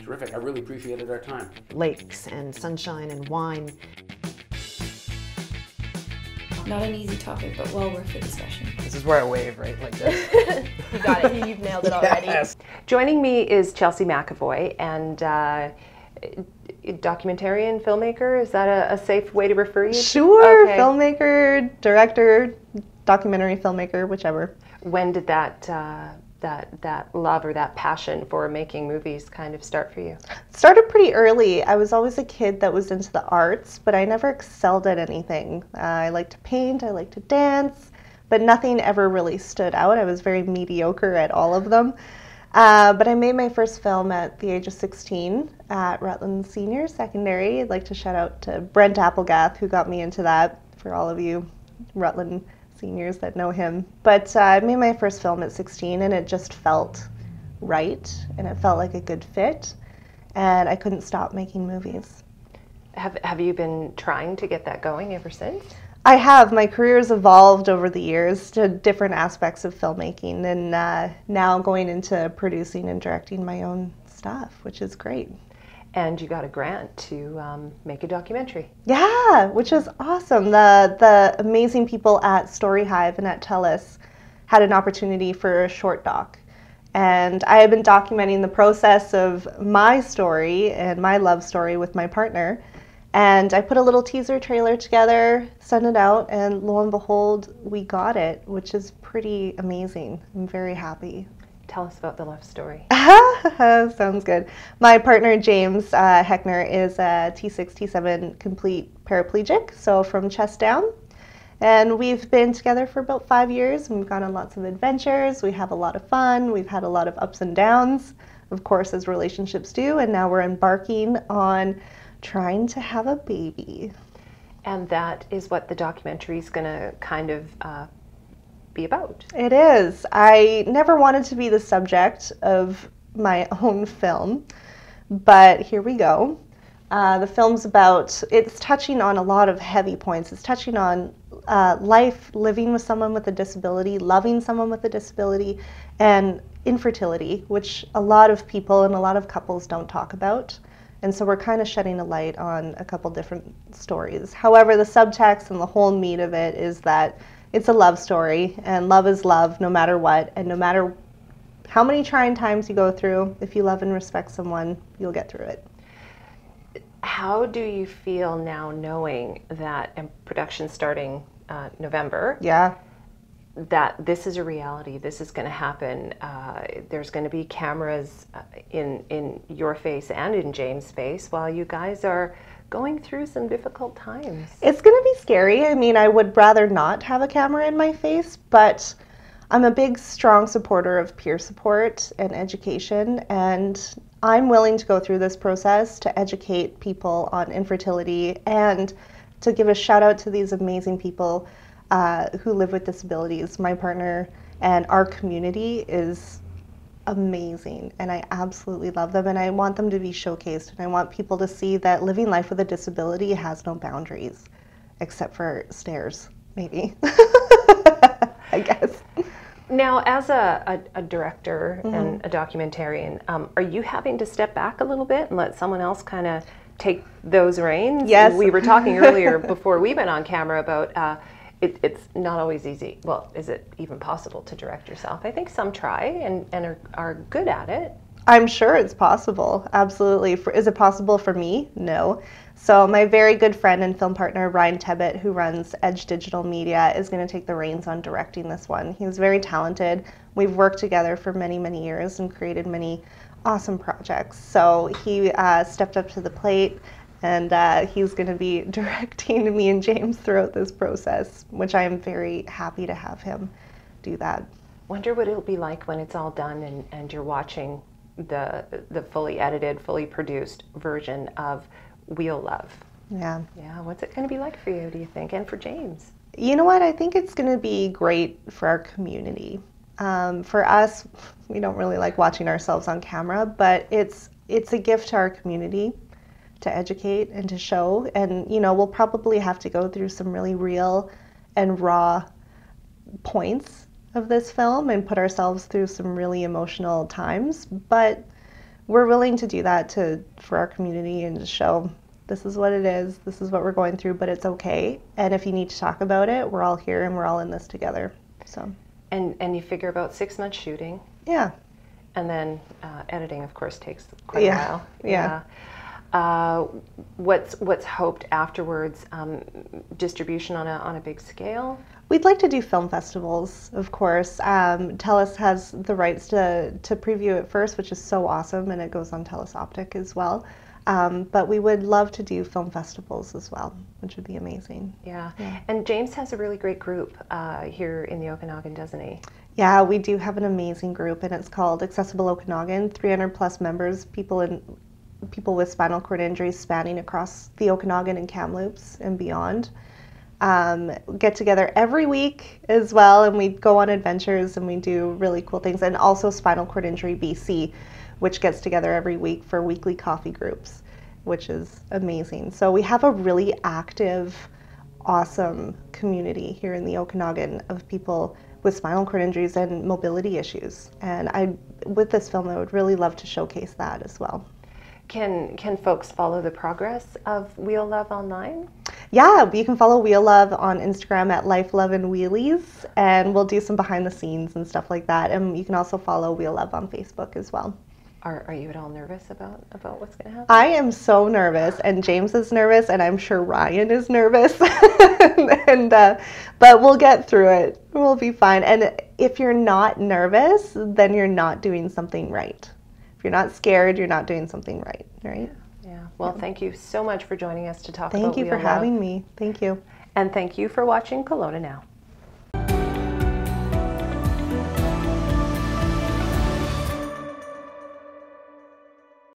terrific. I really appreciated our time. Lakes and sunshine and wine. Not an easy topic, but well worth the discussion. This is where I wave, right? Like this. You got it. You've nailed it already. Yes. Joining me is Chelsea McEvoy, and documentarian, filmmaker. Is that a safe way to refer you to? Sure, Okay. filmmaker, director, documentary filmmaker, whichever. When did that love or that passion for making movies kind of start for you? Started pretty early. I was always a kid that was into the arts, but I never excelled at anything. I liked to paint, I liked to dance, but nothing ever really stood out. I was very mediocre at all of them. But I made my first film at the age of 16 at Rutland Senior Secondary. I'd like to shout out to Brent Applegath, who got me into that, for all of you Rutland seniors that know him. But I made my first film at 16, and it just felt right, and it felt like a good fit, and I couldn't stop making movies. Have you been trying to get that going ever since? I have. My career has evolved over the years to different aspects of filmmaking, and now going into producing and directing my own stuff, which is great. And you got a grant to make a documentary. Yeah, which is awesome. The amazing people at Story Hive and at TELUS had an opportunity for a short doc. And I have been documenting the process of my story and my love story with my partner. And I put a little teaser trailer together, sent it out, and lo and behold, we got it, which is pretty amazing. I'm very happy. Tell us about the love story. Sounds good. My partner, James Heckner, is a T6, T7 complete paraplegic, so from chest down. And we've been together for about 5 years, and we've gone on lots of adventures. We have a lot of fun. We've had a lot of ups and downs, of course, as relationships do. And now we're embarking on trying to have a baby. And that is what the documentary is going to kind of be about. It is. I never wanted to be the subject of my own film, but here we go. The film's it's touching on a lot of heavy points. It's touching on life, living with someone with a disability, loving someone with a disability, and infertility, which a lot of people and a lot of couples don't talk about. And so we're kind of shedding a light on a couple different stories. However, the subtext and the whole meat of it is that it's a love story, and love is love no matter what, and no matter how many trying times you go through, if you love and respect someone, you'll get through it. How do you feel now knowing that, and production starting November, Yeah. that this is a reality, this is going to happen, there's going to be cameras in your face and in James' face while you guys are going through some difficult times? It's going to be scary. I mean, I would rather not have a camera in my face, but I'm a big, strong supporter of peer support and education, and I'm willing to go through this process to educate people on infertility and to give a shout out to these amazing people who live with disabilities. My partner and our community is amazing, and I absolutely love them, and I want them to be showcased, and I want people to see that living life with a disability has no boundaries, except for stairs, maybe. I guess. Now, as a director and a documentarian, are you having to step back a little bit and let someone else kind of take those reins? Yes. We were talking earlier before we went on camera about it's not always easy. Well, is it even possible to direct yourself? I think some try and are good at it. I'm sure it's possible, absolutely. Is it possible for me? No. So my very good friend and film partner, Ryan Tebbett, who runs Edge Digital Media, is going to take the reins on directing this one. He's very talented. We've worked together for many, many years and created many awesome projects. So he stepped up to the plate, and he's going to be directing me and James throughout this process, which I am very happy to have him do that. Wonder what it'll be like when it's all done and you're watching the fully edited, fully produced version of Wheel Love. Yeah. Yeah, what's it going to be like for you, do you think, and for James? You know what? I think it's going to be great for our community. For us, we don't really like watching ourselves on camera, but it's a gift to our community to educate and to show. And, you know, we'll probably have to go through some really real and raw points of this film and put ourselves through some really emotional times. But we're willing to do that for our community and to show this is what it is, this is what we're going through, but it's okay. And if you need to talk about it, we're all here and we're all in this together. So. And you figure about 6 months shooting. Yeah. And then editing, of course, takes quite a while. Yeah. What's hoped afterwards? Distribution on a big scale? We'd like to do film festivals, of course. TELUS has the rights to preview it first, which is so awesome, and it goes on TELUS Optic as well. But we would love to do film festivals as well, which would be amazing. Yeah. And James has a really great group here in the Okanagan, doesn't he? Yeah, we do have an amazing group, and it's called Accessible Okanagan. 300 plus members, people with spinal cord injuries spanning across the Okanagan and Kamloops and beyond. Get together every week as well, and we go on adventures and we do really cool things. And also Spinal Cord Injury BC, which gets together every week for weekly coffee groups, which is amazing. So we have a really active, awesome community here in the Okanagan of people with spinal cord injuries and mobility issues. And with this film, I would really love to showcase that as well. Can folks follow the progress of Wheel Love online? Yeah, you can follow Wheel Love on Instagram at Life, Love, and Wheelies, and we'll do some behind the scenes and stuff like that. And you can also follow Wheel Love on Facebook as well. Are you at all nervous about what's going to happen? I am so nervous, and James is nervous, and I'm sure Ryan is nervous. But we'll get through it. We'll be fine. And if you're not nervous, then you're not doing something right. If you're not scared, you're not doing something right, right? Yeah. Well, thank you so much for joining us to talk about Thank you Wheel for Love. having me. Thank you. And thank you for watching Kelowna Now.